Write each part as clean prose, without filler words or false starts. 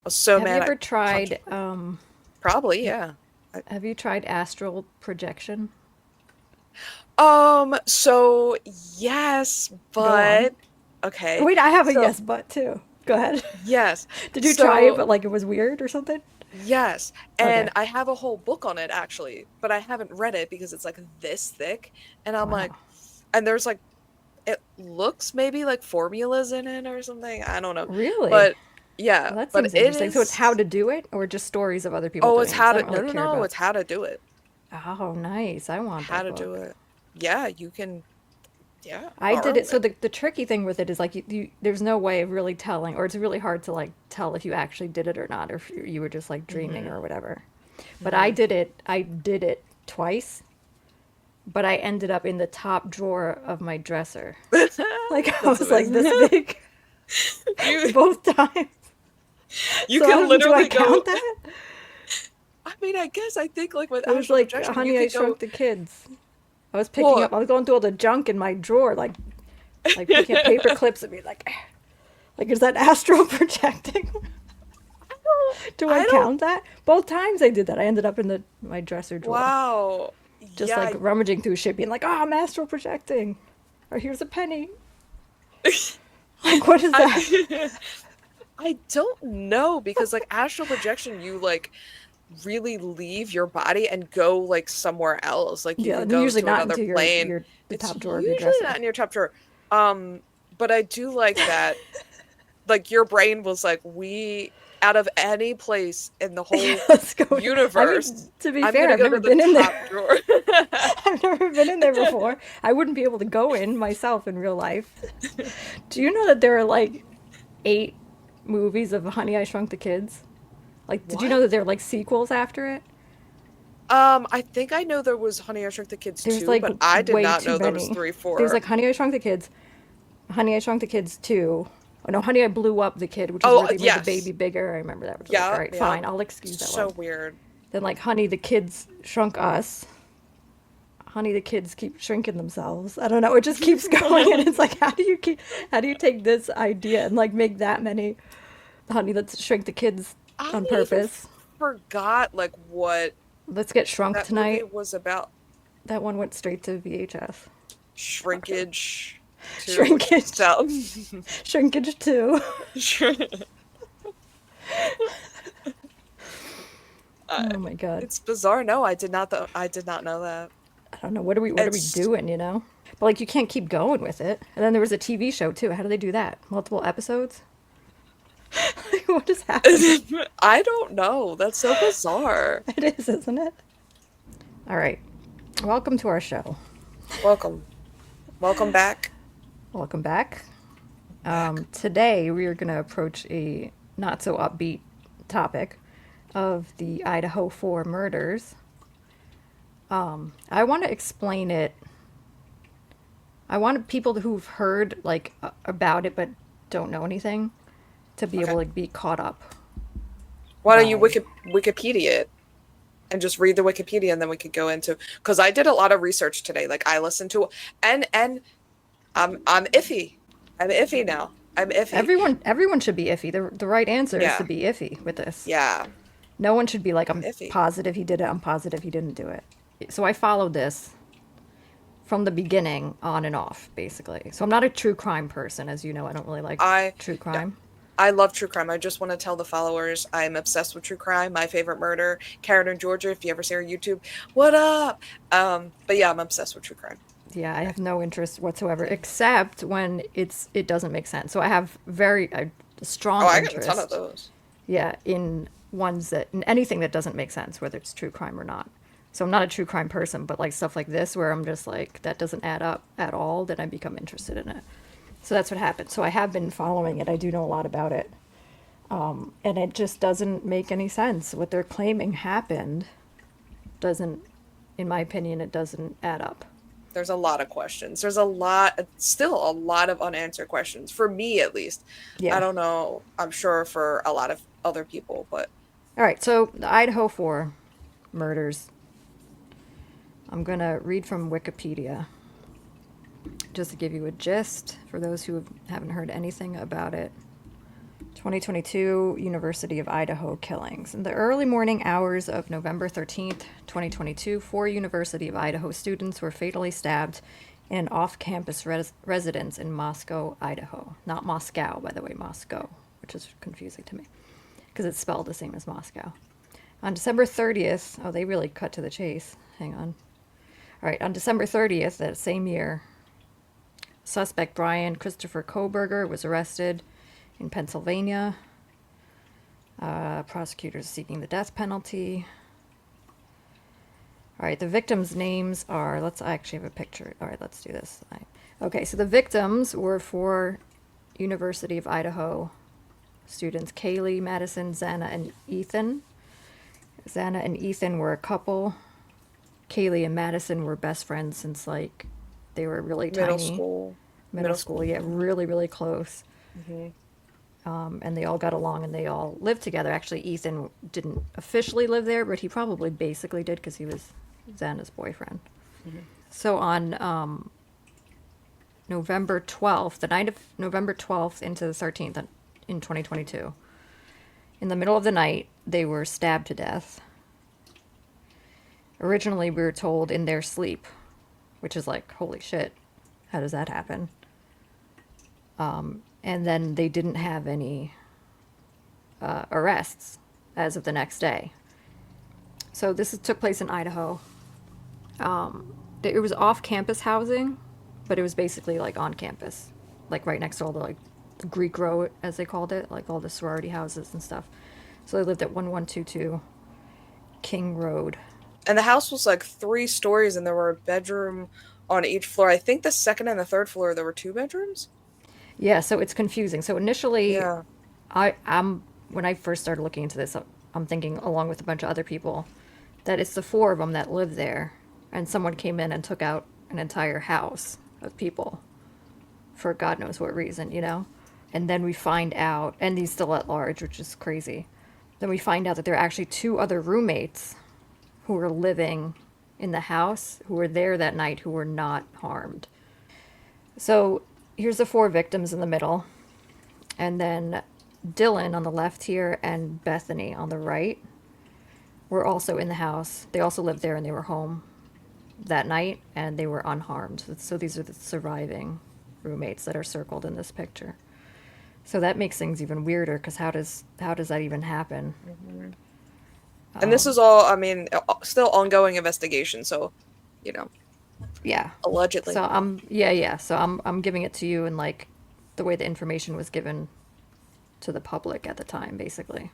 was so Have you mad I ever punched tried, her. Probably, yeah. have you tried astral projection? So yes, Go on. but okay. Wait, I have a So yes, but too. Go ahead. yes. Did you try it, So but like it was weird or something? yes. And Okay. I have a whole book on it actually, but I haven't read it because it's like this thick. And I'm like, Wow. and there's like it looks maybe like formulas in it or something. I don't know. Really? But yeah, Well, that but seems it interesting. So it's how is to do it, or just stories of other people oh, it's doing it? how Because I to don't no really no care no, about. it's how to do it. Oh, nice. I want How that to do book. it. Yeah, you can yeah, I did borrow it. So it. the tricky thing with it is like there's no way of really telling, or it's really hard to like tell if you actually did it or not, or if you were just like dreaming Mm-hmm. or whatever. But I Mm-hmm. did it. I did it twice, but I ended up in the top drawer of my dresser. Like I That's was like this amazing. big You both times. you So I can don't. Do I literally go count that? I mean, I guess I think like with It was astral like projection, you Honey, I could go Shrunk the Kids. I was picking well up. I was going through all the junk in my drawer, like picking up paper clips and be like, is that astral projecting? Do I I don't count that? Both times I did that. I ended up in the my dresser drawer, wow. just Yeah, like rummaging through shit, being like, "Oh, I'm astral projecting," or "Here's a penny." Like, what is that? I I don't know because like astral projection, you like really leave your body and go like somewhere else. Like you Yeah, can and go usually to not another into your plane. your the It's top drawer of your usually dresser. not in your top drawer. Um, but I do like that like your brain was like, we out of any place in the Yeah, whole let's go. I universe, mean, to be I'm fair, gonna I've go never to the been in there. top drawer. I've never been in there before. I wouldn't be able to go in myself in real life. Do you know that there are like 8 movies of Honey, I Shrunk the Kids? Like, did you What? know that there are like sequels after it? I think I know there was Honey, I Shrunk the Kids There's too, like but I did way not too know there was many. three, There's like four. Honey, I Shrunk the Kids, Honey, I Shrunk the Kids 2. Oh no, Honey, I Blew Up the Kid, which is Oh, where they made the baby yes. bigger. I remember that was like, all Yeah, right, yeah. fine, I'll excuse that So one. weird. Then like Honey, the Kids Shrunk Us. Honey, the kids keep shrinking themselves. I don't know. It just keeps going, and it's like, how do you take this idea and like make that many Honey, let's shrink the kids on I even purpose. forgot like what Let's get shrunk that movie tonight. was about. That one went straight to VHS. Shrinkage too, which Shrinkage, sounds shrinkage too. uh, Oh my god. it's bizarre. No, I did not know that. I don't know. What are we It's doing? But like, you can't keep going with it. And then there was a TV show too. How do they do that? Multiple episodes? Like, what is happening? I don't know. That's so bizarre. It is, isn't it? All right. Welcome to our show. Welcome. Welcome back. Welcome back. Back. Today we are going to approach a not so upbeat topic of the Idaho 4 murders. I want to explain it. I want people who've heard like about it but don't know anything to be Okay. able to be caught up Why don't you by. Wikipedia it and just read the Wikipedia and then we could go into because I did a lot of research today. Like I listened to and I'm iffy. I'm iffy now. I'm iffy. Everyone should be iffy. The right answer is to Yeah. be iffy with this. Yeah. No one should be like, I'm I'm iffy. positive he did it, I'm positive he didn't do it. So I followed this from the beginning on and off, basically. So I'm not a true crime person, as you know. I don't really like I true yeah, crime. I love true crime. I just want to tell the followers I'm obsessed with true crime. My favorite murder, Karen in Georgia. If you ever see her YouTube, what up? But yeah, I'm obsessed with true crime. Yeah, I Okay. have no interest whatsoever, except when it doesn't make sense. So I have very a Oh, strong I got a ton of interest, those. yeah, in anything that doesn't make sense, whether it's true crime or not. So I'm not a true crime person, but like stuff like this where I'm just like that doesn't add up at all, then I become interested in it. So that's what happened. So I have been following it. I do know a lot about it. And it just doesn't make any sense. What they're claiming happened doesn't, in my opinion, it doesn't add up. There's a lot of questions. There's a lot, still a lot of unanswered questions for me at least. I Yeah. don't know. I'm sure for a lot of other people, but All right. So the Idaho 4 murders. I'm going to read from Wikipedia just to give you a gist for those who haven't heard anything about it. 2022 University of Idaho killings. In the early morning hours of November 13th, 2022, 4 University of Idaho students were fatally stabbed in an off-campus residence in Moscow, Idaho. Not Moscow, by the way, Moscow, which is confusing to me because it's spelled the same as Moscow. On December 30th, oh, they really cut to the chase. Hang on. All right, on December 30th, that same year, suspect Bryan Christopher Kohberger was arrested in Pennsylvania. Prosecutors seeking the death penalty. All right, the victims' names are, let's actually have a picture. All right, let's do this. Okay, so the victims were 4 University of Idaho students, Kaylee, Madison, Xana, and Ethan. Xana and Ethan were a couple. Kaylee and Madison were best friends since, like, they were really Middle tiny. school. Middle school, yeah, really, really close. And they all got along and they all lived together. Actually, Ethan didn't officially live there, but he probably basically did because he was Xana's boyfriend. So on November 12th, the night of November 12th into the 13th in 2022, in the middle of the night, they were stabbed to death. Originally, we were told in their sleep, which is like, holy shit, how does that happen? And then they didn't have any arrests as of the next day. So took place in Idaho. It was off-campus housing, but it was basically like on campus, like right next to all the like Greek row, as they called it, like all the sorority houses and stuff. So they lived at 1122 King Road. And the house was like 3 stories, and there were a bedroom on each floor. I think the second and the third floor there were 2 bedrooms. Yeah, so it's confusing. So initially, Yeah. I'm when I first started looking into this, I'm thinking, along with a bunch of other people, that it's the 4 of them that live there, and someone came in and took out an entire house of people for God knows what reason, you know? And then we find out, and he's still at large, which is crazy. Then we find out that there are actually 2 other roommates who were living in the house, who were there that night, who were not harmed. So here's the 4 victims in the middle, and then Dylan on the left here and Bethany on the right were also in the house. They also lived there and they were home that night and they were unharmed. So these are the surviving roommates that are circled in this picture. So that makes things even weirder because how does that even happen? And this is all, I mean, still ongoing investigation. So, you know. Yeah. Allegedly. So So I'm giving it to you in like the way the information was given to the public at the time, basically.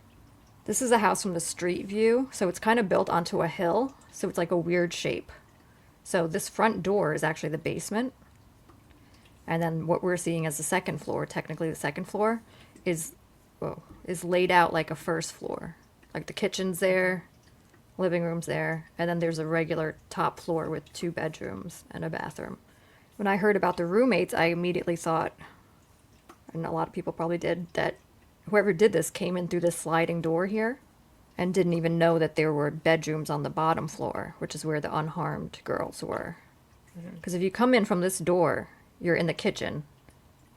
This is a house from the street view, so it's kind of built onto a hill, so it's like a weird shape. So this front door is actually the basement. And then what we're seeing as the second floor, technically the second floor, is laid out like a first floor. Like the kitchen's there, living room's there, and then there's a regular top floor with 2 bedrooms and a bathroom. When I heard about the roommates, I immediately thought, and a lot of people probably did, that whoever did this came in through this sliding door here and didn't even know that there were bedrooms on the bottom floor, which is where the unharmed girls were. Because if you come in from this door, you're in the kitchen.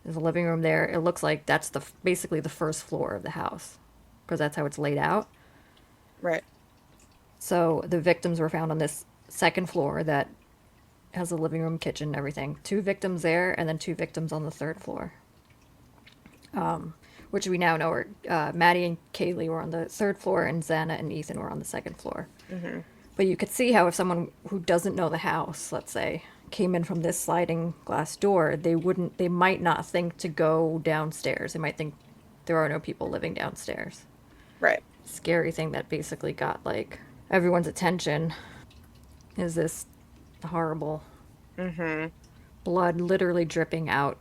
There's a living room there. It looks like that's basically the first floor of the house because that's how it's laid out. Right. So the victims were found on this second floor that has a living room, kitchen, everything. 2 victims there, and then 2 victims on the third floor. Which we now know are Maddie and Kaylee were on the third floor, and Xana and Ethan were on the second floor. But you could see how if someone who doesn't know the house, let's say, came in from this sliding glass door, they might not think to go downstairs. They might think there are no people living downstairs. Right. Scary thing that basically got like everyone's attention is this horrible blood literally dripping out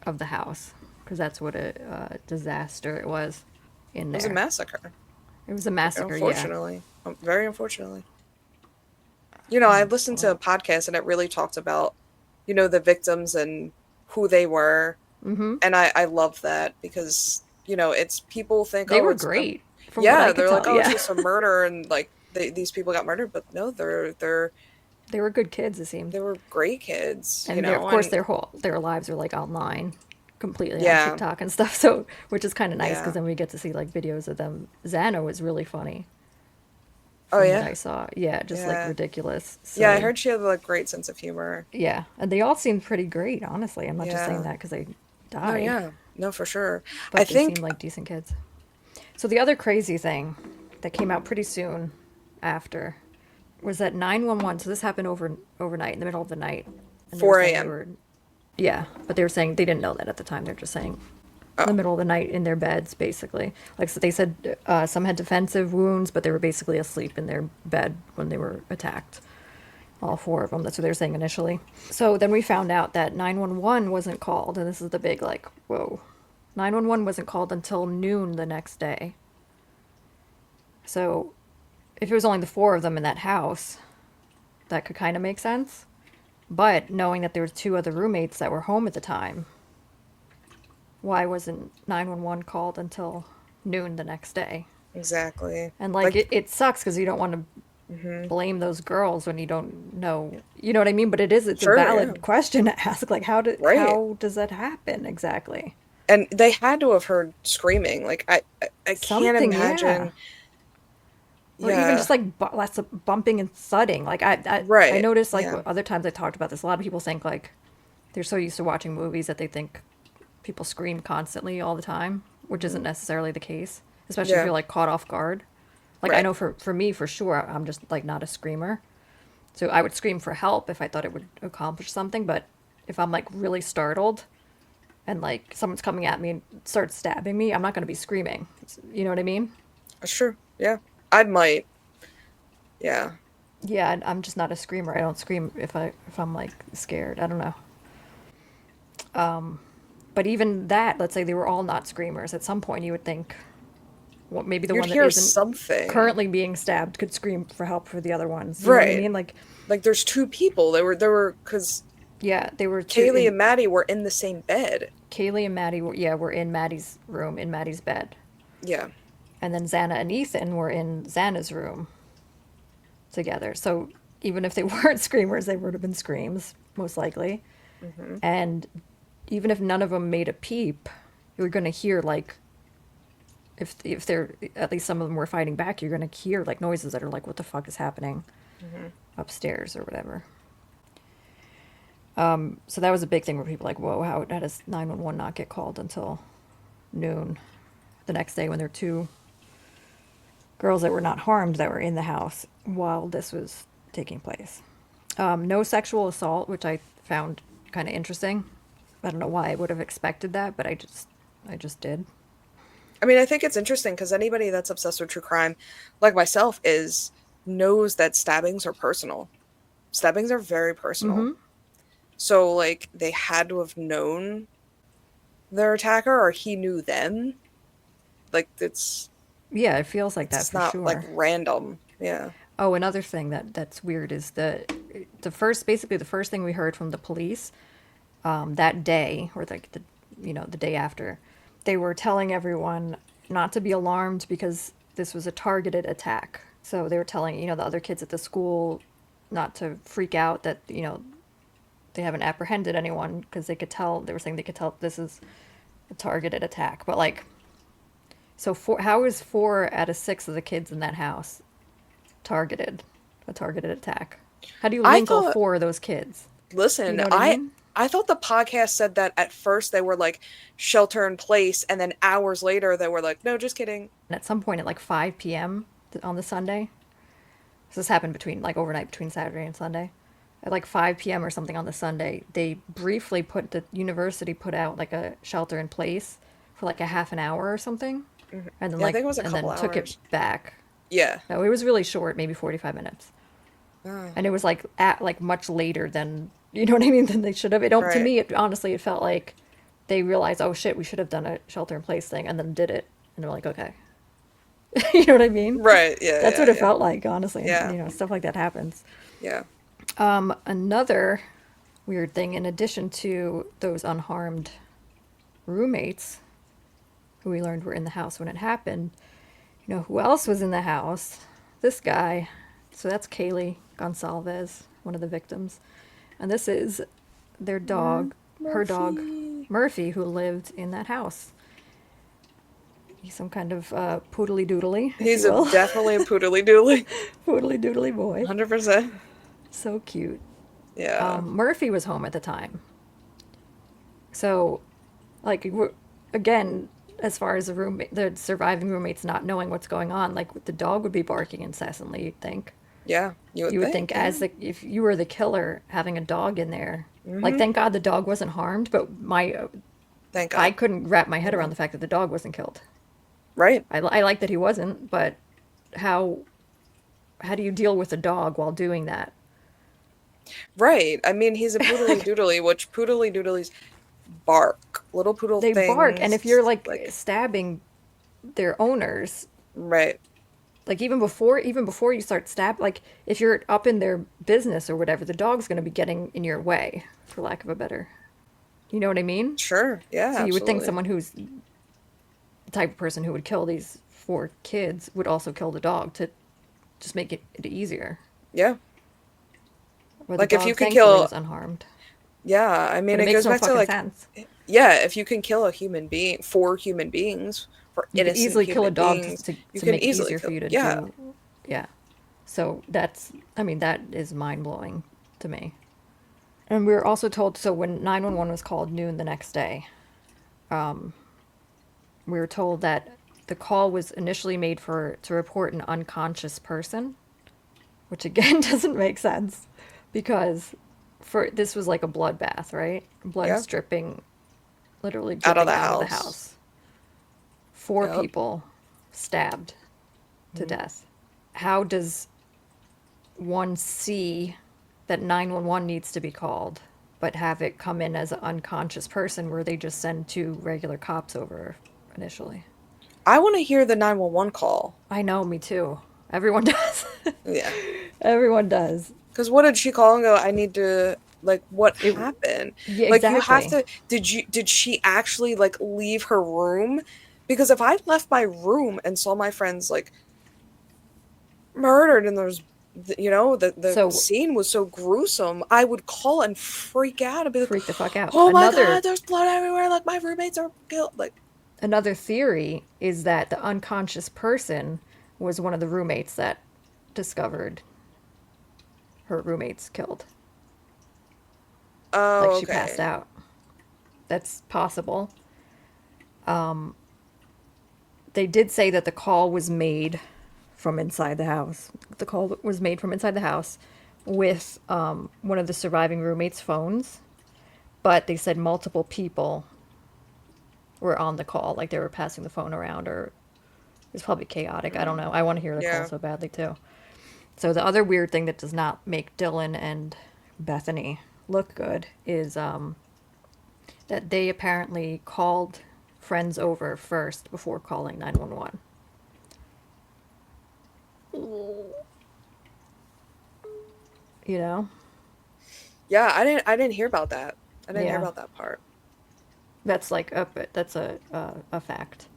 of the house because that's what a disaster it was in there. It was a massacre. It was a massacre, unfortunately. Very unfortunately. You know, I listened to a podcast and it really talked about, you know, the victims and who they were. And I love that because, you know, it's people think, they were great. They're like, it's just a murder and like these people got murdered, but no, they were good kids. It seemed they were great kids. And you know, of course their lives were like online completely on Yeah. TikTok and stuff. So, which is kind of nice Yeah. because then we get to see like videos of them. Xana was really funny Oh from what yeah. I saw. Yeah, just like Yeah. ridiculous, Yeah, I silly. heard she had like great sense of humor. Yeah, and they all seemed pretty great, honestly. I'm not just saying Yeah. that because they No, died, yeah. No, for sure. I but they seemed think like decent kids. So the other crazy thing that came out pretty soon after was that 911. So this happened overnight in the middle of the night, and they were 4 saying they a.m. were, yeah, but they were saying they didn't know that at the time. They're just saying in the Oh, middle of the night in their beds, basically. Like so they said, some had defensive wounds, but they were basically asleep in their bed when they were attacked. All four of them. That's what they were saying initially. So then we found out that 911 wasn't called, and this is the big like, whoa. 911 wasn't called until noon the next day. So if it was only the four of them in that house, that could kind of make sense. But knowing that there were two other roommates that were home at the time, why wasn't 911 called until noon the next day? exactly. And like Like, it sucks because you don't want to blame those girls when you don't know, you know what I mean? But it's a sure, yeah. valid question to ask. Like Right. how does that happen exactly? And they had to have heard screaming. Like, I can't Something, yeah. imagine. Or even Yeah. just like lots of bumping and thudding. Like I Right. noticed like Yeah. other times I talked about this. A lot of people think like they're so used to watching movies that they think people scream constantly all the time, which isn't necessarily the case. Especially if Yeah. you're like caught off guard. Like I Right. know for me for sure I'm just like not a screamer. So I would scream for help if I thought it would accomplish something, but if I'm like really startled and like someone's coming at me and starts stabbing me, I'm not going to be screaming. You know what I mean? That's true. Yeah. I might. Yeah. Yeah, I'm just not a screamer. I don't scream if I'm like scared. I don't know. But even that, let's say they were all not screamers. At some point, you would think, well, maybe the You'd one that hear isn't something. currently being stabbed could scream for help for the other ones. You know what I Right. mean? Like, Like, there's two people. There were, because yeah, they were two. Kaylee and Maddie were in the same bed. Kaylee and Maddie were in Maddie's room in Maddie's bed, Yeah. and then Xana and Ethan were in Xana's room together. So even if they weren't screamers, they would have been screams most likely. Hmm. And even if none of them made a peep, you're gonna hear like if they're at least some of them were fighting back, you're gonna hear like noises that are like, what the fuck is happening Hmm. upstairs or whatever. So that was a big thing where people were like, whoa, how does 911 not get called until noon the next day when there were two girls that were not harmed that were in the house while this was taking place. No sexual assault, which I found kind of interesting. I don't know why I would have expected that, but I just did. I mean, I think it's interesting because anybody that's obsessed with true crime, like myself, is knows that stabbings are personal. Stabbings are very personal. Mm-hmm. So, like, they had to have known their attacker, or he knew them. Like, Yeah, it feels like that it's for not like sure. random. Yeah. Oh, another thing that's weird is the first basically the first thing we heard from the police that day or like the day after, they were telling everyone not to be alarmed because this was a targeted attack. So they were telling the other kids at the school not to freak out that they haven't apprehended anyone because they were saying they could tell this is a targeted attack. But like, so how is 4 out of 6 of the kids in that house a targeted attack? How do you I link all thought, 4 of those kids? You listen, know what I I mean? I thought the podcast said that at first they were like shelter in place, and then hours later they were like, no, just kidding. And at some point at like 5 p.m. on the Sunday, so this happened between like overnight between Saturday and Sunday. At like 5 p.m. or something on the Sunday, they briefly the university put out like a shelter in place for like a half an hour or something, Mhm. and then Yeah, I think it was a and couple then took it hours. back. Yeah. No, it was really short, maybe 45 minutes. Oh, And it was like at like much later than you know what I mean than they should have. It don't to right. me. It honestly, it felt like they realized, oh shit, we should have done a shelter in place thing, and then did it, and they're like, okay, you know what I mean? Right. Yeah. That's Yeah. what it Yeah. felt like, honestly. And Yeah. stuff like that happens. Yeah. Another weird thing, in addition to those unharmed roommates, who we learned were in the house when it happened, who else was in the house? This guy. So that's Kaylee Gonsalves, one of the victims. And this is their dog, her dog, Murphy. Murphy, who lived in that house. He's some kind of poodly doodly, if He's you will. definitely a poodly doodly. Poodly doodly boy. 100%. So cute. Yeah. Murphy was home at the time. So, like, again, as far as the surviving roommates not knowing what's going on, like, the dog would be barking incessantly, you'd think. Yeah. You would think, yeah. if you were the killer, having a dog in there, like, Mm-hmm. thank God the dog wasn't harmed, but Thank I God. couldn't wrap my head around the fact that the dog wasn't killed. Right. I like that he wasn't, but how how do you deal with a dog while doing that? Right. I mean, he's a poodly doodly, which poodly doodlies bark. Little poodle They bark, and if you're things. like Like, stabbing their owners, right. like even before you start like if you're up in their business or whatever, the dog's going to be getting in your way, for lack of a better, you know what I mean? Sure. Yeah, So you would think absolutely. someone who's the type of person who would kill these four kids would also kill the dog to just make it easier. Yeah. Where the Like, if you dog can thankfully kill, was unharmed. yeah, I But mean, it it makes goes no back to fucking like, sense. yeah, if you can kill a human being, four human beings, for You could innocent easily kill a human dog beings, you to can make it easily easier for kill. you to Yeah. do. Yeah. So that is mind blowing to me. And we were also told, so when 911 was called noon the next day, we were told that the call was initially made to report an unconscious person, which again doesn't make sense because this was like a bloodbath, right? Yeah. Blood's dripping, literally Out of dripping the out of the house. house. Four Yep. people stabbed to Mhm. death. How does one see that 911 needs to be called, but have it come in as an unconscious person where they just send two regular cops over initially? I want to hear the 911 call. I know, me too. Everyone does. Yeah. Everyone does. Because what did she call and go, I need to, like, what It, happened? yeah, Like, you have exactly. to, did she actually, like, leave her room? Because if I left my room and saw my friends, like, murdered and there's, the So scene was so gruesome, I would call and freak out and be like, freak the fuck out. oh my God, there's blood everywhere. Like, my roommates are killed. Like, Another theory is that the unconscious person was one of the roommates that discovered her roommates killed. Like oh, she passed okay. out. That's possible. They did say that the call was made from inside the house. The call was made from inside the house with one of the surviving roommates' phones, but they said multiple people were on the call, like they were passing the phone around, or it was probably chaotic. I don't know. I want to hear the call Yeah. so badly too. So the other weird thing that does not make Dylan and Bethany look good is that they apparently called friends over first before calling 911. You know? Yeah, I didn't hear about that. I didn't hear Yeah. about that part. That's like that's a fact.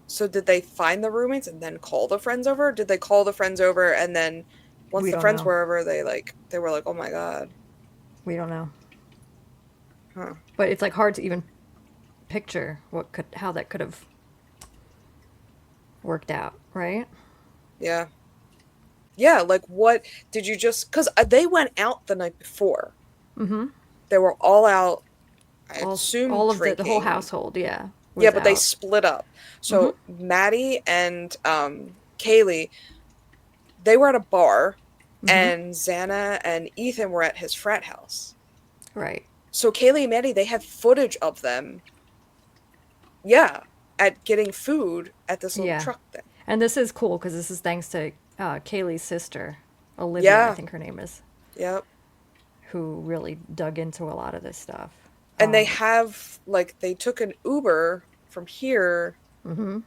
So did they find the roommates and then call the friends over? Or did they call the friends over and then once We the don't friends know. were over, they were like, "Oh my God." We don't know. Huh. But it's like hard to even picture how that could have worked out, right? Yeah. Yeah, like what did you just cuz they went out the night before. Mm-hmm. They were all out, I assume All of the whole drinking. household, yeah, Yeah, was but they out. split up. Mm-hmm. So Maddie and Kaylee, they were at a bar Mm-hmm. and Xana and Ethan were at his frat house. Right. So Kaylee and Maddie, they have footage of them, yeah, at getting food at this little Yeah. truck thing. And this is cool because this is thanks to Kaylee's sister, Olivia, I Yeah, think her name is, yep. who really dug into a lot of this stuff. And they have, like, they took an Uber from here Mm-hmm.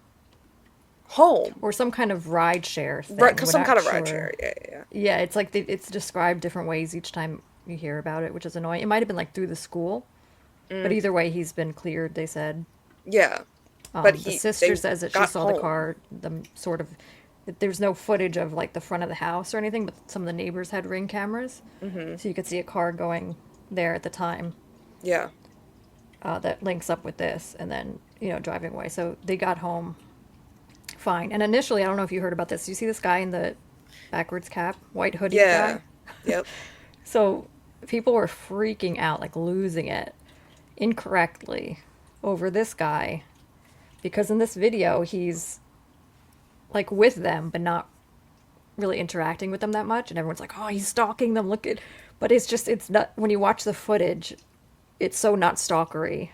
home. Or some kind of ride share Right, thing. cause We're some kind not of ride sure. share. Yeah, yeah, Yeah, it's like it's described different ways each time you hear about it, which is annoying. It might have been like through the school, yeah. but either way, he's been cleared. They said. Yeah. But The they sister says that she got saw the home. car. The sort of there's no footage of like the front of the house or anything, but some of the neighbors had ring cameras, Mm-hmm. so you could see a car going there at the time. Yeah. that links up with this, and then, driving away. So they got home fine. And initially, I don't know if you heard about this. You see this guy in the backwards cap, white hoodie guy? Yeah. Yep. So people were freaking out, like losing it incorrectly over this guy because in this video, he's like with them, but not really interacting with them that much. And everyone's like, oh, he's stalking them. Look at, but it's not, when you watch the footage, it's so not stalkery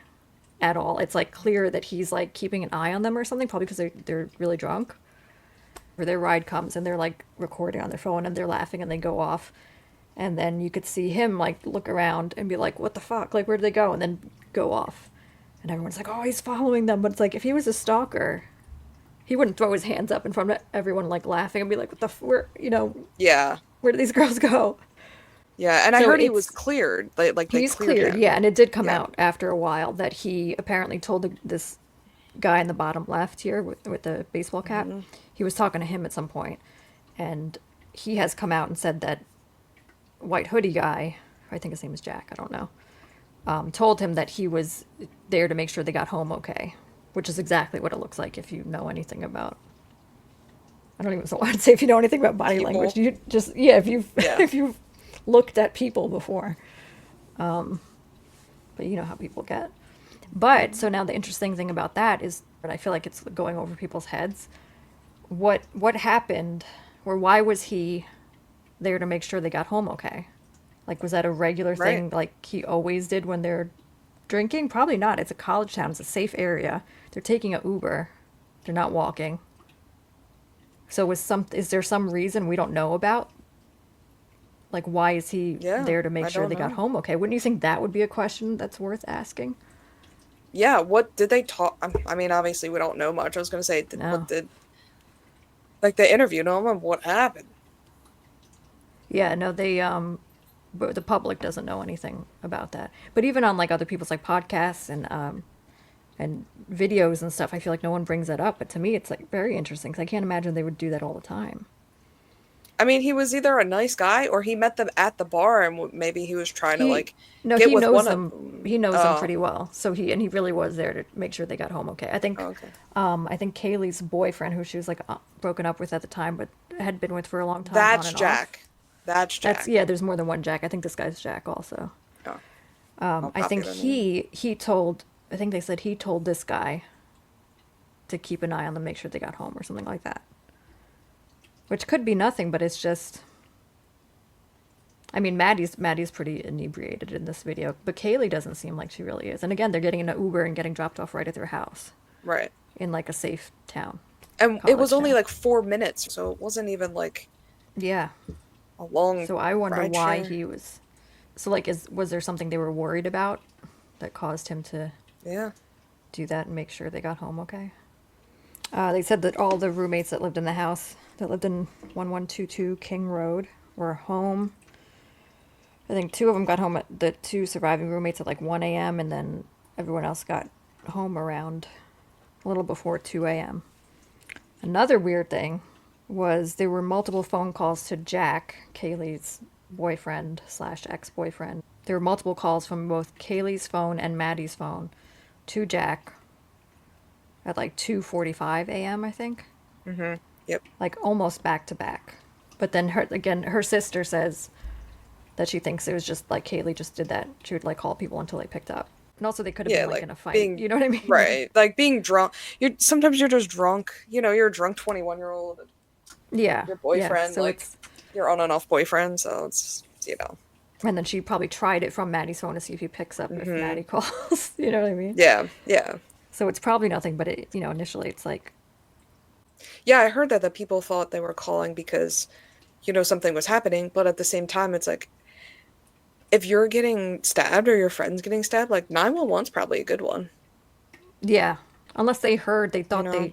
at all. It's like clear that he's like keeping an eye on them or something, probably because they're really drunk. Or their ride comes and they're like recording on their phone and they're laughing and they go off. And then you could see him like look around and be like, what the fuck? Like, where did they go? And then go off. And everyone's like, oh, he's following them. But it's like, if he was a stalker, he wouldn't throw his hands up in front of everyone like laughing and be like, what the, Yeah. where did these girls go? Yeah. And I So heard he was cleared. Like they he's cleared cleared, him. yeah. And it did come Yeah. out after a while that he apparently told this guy in the bottom left here with the baseball cap, he was talking to him at some point, and he has come out and said that white hoodie guy, I think his name is Jack, I don't know, told him that he was there to make sure they got home okay, which is exactly what it looks like if you know anything about. I don't even want to say if you know anything about body People. language. You just if you've Yeah. if you've looked at people before, but you know how people get. But so now the interesting thing about that is, and I feel like it's going over people's heads. What happened, or why was he there to make sure they got home okay? Like, was that a regular thing Right. like he always did when they're drinking? Probably not. It's a college town. It's a safe area. They're taking a Uber. They're not walking. So is there some reason we don't know about? Like, why is he Yeah. there to make I sure don't they got know. home okay? Wouldn't you think that would be a question that's worth asking? Yeah. What did they talk? I mean, obviously we don't know much. I was gonna say, No. like they interviewed him and what happened? Yeah, no, but the public doesn't know anything about that. But even on like other people's like podcasts and videos and stuff, I feel like no one brings that up. But to me, it's like very interesting because I can't imagine they would do that all the time. I mean, he was either a nice guy or he met them at the bar and maybe he was trying to He like no, get he with knows one of them. them. He knows them Oh. pretty well. So he really was there to make sure they got home okay. Oh, okay. I think Kaylee's boyfriend, who she was like broken up with at the time, but had been with for a long time, on That's and off. Jack. That's That's Jack. yeah. There's more than one Jack. I think this guy's Jack also. Oh, how I think popular name. he told. I think they said he told this guy to keep an eye on them, make sure they got home or something like that. Which could be nothing, but it's just. I mean, Maddie's pretty inebriated in this video, but Kaylee doesn't seem like she really is. And again, they're getting in an Uber and getting dropped off right at their house Right. in like a safe town, And it was college only town. like 4 minutes, so it wasn't even like Yeah. a long So I wonder ride why share. he was. So like, was there something they were worried about that caused him to Yeah. do that and make sure they got home okay? They said that all the roommates that lived in the house that lived in 1122 King Road were home. I think two of them got home at the two surviving roommates at like 1 a.m. and then everyone else got home around a little before 2 a.m. Another weird thing was there were multiple phone calls to Jack, Kaylee's boyfriend slash ex-boyfriend. There were multiple calls from both Kaylee's phone and Maddie's phone to Jack at like 2:45 a.m. I think, Yep. like almost back to back. But then her sister says that she thinks it was just like Kaylee just did that. She would like call people until they picked up. And also they could have Yeah, been like like in a fight. being You know what I mean? right. Like being drunk. Sometimes you're just drunk. You know, you're a drunk 21-year-old. Yeah. Your Yeah. boyfriend, So like it's your on and off boyfriend, so it's and then she probably tried it from Maddie's phone to see if he picks up if Maddie calls. You know what I mean? Yeah, yeah. So it's probably nothing, but initially it's like, Yeah, I heard that the people thought they were calling because, something was happening, but at the same time it's like if you're getting stabbed or your friend's getting stabbed, like 911's probably a good one. yeah. Unless they heard, they You thought know?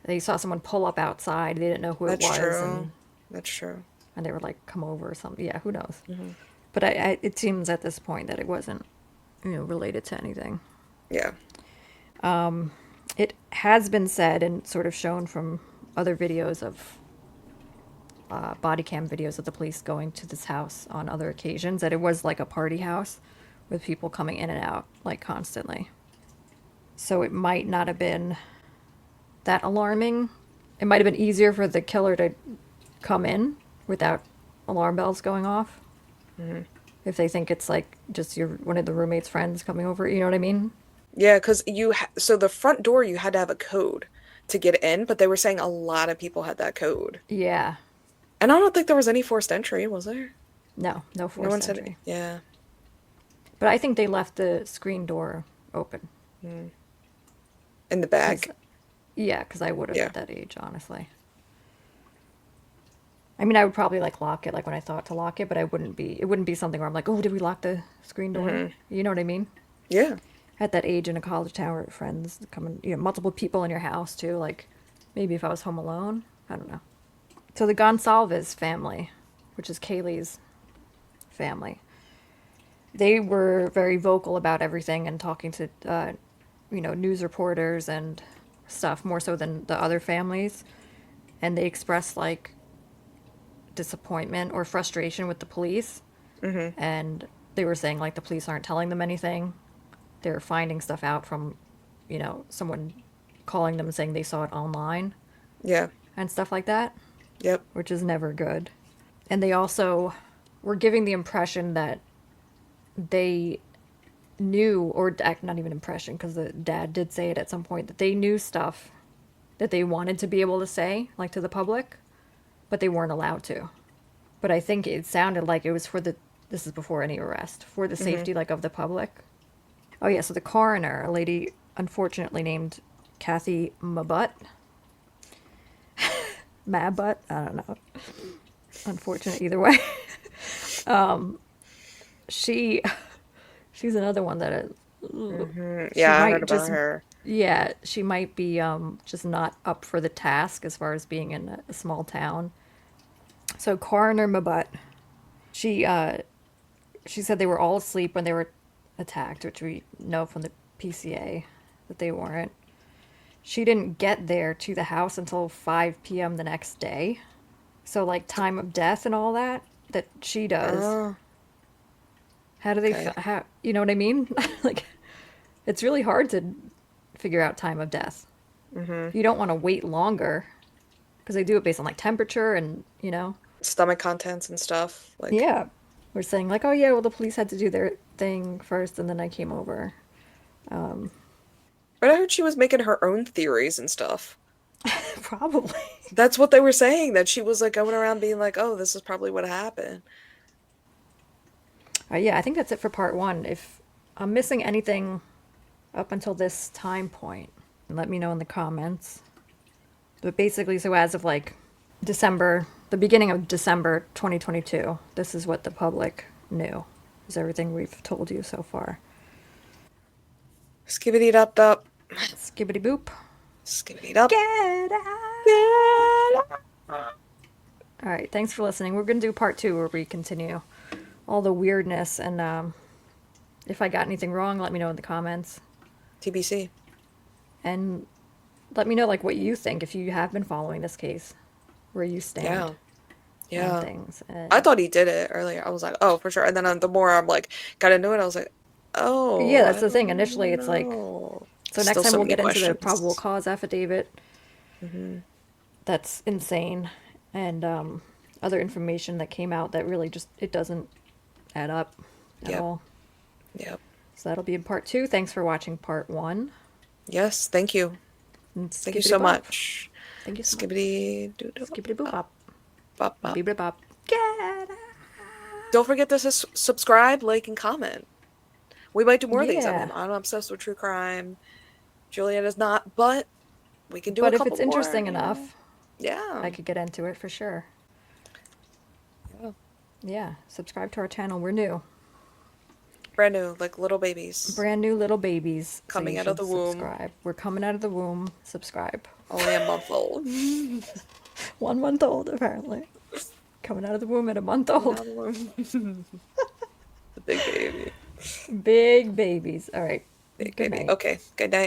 they saw someone pull up outside. They didn't know who it That's was, true. That's true. and they were like, "Come over" or something. Yeah, who knows? But it seems at this point that it wasn't, related to anything. Yeah. It has been said and sort of shown from other videos of body cam videos of the police going to this house on other occasions that it was like a party house with people coming in and out, like, constantly. So it might not have been that alarming. It might have been easier for the killer to come in without alarm bells going off. Mm-hmm. If they think it's like just one of the roommate's friends coming over, you know what I mean? Yeah, because so the front door you had to have a code to get in, but they were saying a lot of people had that code. Yeah. And I don't think there was any forced entry, was there? No, no No one forced said, entry. yeah. But I think they left the screen door open. Mm. In the 'Cause- bag. yeah, because I would have Yeah. at that age, honestly. I mean, I would probably like lock it, like when I thought to lock it, but it wouldn't be something where I'm like, oh, did we lock the screen door? Mm-hmm. You know what I mean? Yeah. At that age in a college town with friends coming, multiple people in your house too. Like, maybe if I was home alone, I don't know. So the Gonsalves family, which is Kaylee's family, they were very vocal about everything and talking to, news reporters and stuff more so than the other families. And they expressed like disappointment or frustration with the police. Mm-hmm. And they were saying like the police aren't telling them anything. They're finding stuff out from, someone calling them and saying they saw it online Yeah. and stuff like that, Yep. which is never good. And they also were giving the impression that they knew, or not even impression, because the dad did say it at some point, that they knew stuff that they wanted to be able to say, like to the public, but they weren't allowed to. But I think it sounded like it was this is before any arrest, for the safety, like, of the public. Oh, yeah, so the coroner, a lady unfortunately named Kathy Mabut. Mabut? I don't know. Unfortunate either way. She's another one that Mm-hmm. she Yeah, I might heard about just, her. yeah, she might be just not up for the task as far as being in a small town. So coroner Mabut, she she said they were all asleep when they were attacked, which we know from the PCA that they weren't. She didn't get there to the house until 5 p.m. the next day. So, like, time of death and all that she does. Oh, How do they, okay. how, you know what I mean? Like, it's really hard to figure out time of death. Mm-hmm. You don't want to wait longer because they do it based on, like, temperature and, Stomach contents and stuff. Like, Yeah. We're saying, like, oh, yeah, well, the police had to do their thing first and then I came over. but I heard she was making her own theories and stuff. Probably. That's what they were saying, that she was like going around being like, oh, this is probably what happened. Yeah, I think that's it for part one. If I'm missing anything up until this time point, let me know in the comments. But basically, so as of like December, the beginning of December 2022, this is what the public knew. Is everything we've told you so far. Skibbity dop dop. Skibbity boop. Skibbity dop. Get out! Get out. All right, thanks for listening. We're going to do part two where we continue all the weirdness. And if I got anything wrong, let me know in the comments. TBC. And let me know, like, what you think, if you have been following this case, where you stand Yeah. on things. And I thought he did it earlier. I was like, oh, for sure. And then the more I'm like, got into it, I was like, oh, yeah, I that's the thing. don't Initially, it's like, know. so Still next time so we'll many get into the questions. probable cause affidavit. Mm-hmm. That's insane. And other information that came out that really just, it doesn't add up at Yep. all. Yep. So that'll be in part two. Thanks for watching part one. Yes, thank you. And Thank you so skibbity-bop. much. Thank you so much. Skibbity doo doo Skibbity boop bop. bop bop. Beep bop. Get out. Don't forget to subscribe, like, and comment. We might do more of these. I mean, Yeah. I'm obsessed with true crime. Juliet is not, but we can do But a if couple it's interesting more. enough, Yeah. I could get into it for sure. Yeah. Yeah. Subscribe to our channel. We're new. Brand new, like little babies. Brand new little babies. So Coming you out of should the womb. Subscribe. We're coming out of the womb. Subscribe. Only a month old. 1 month old, apparently. Coming out of the womb at a month Coming old. out of the womb. The big baby. Big babies. All right. Big Good baby. night. Okay. Good night.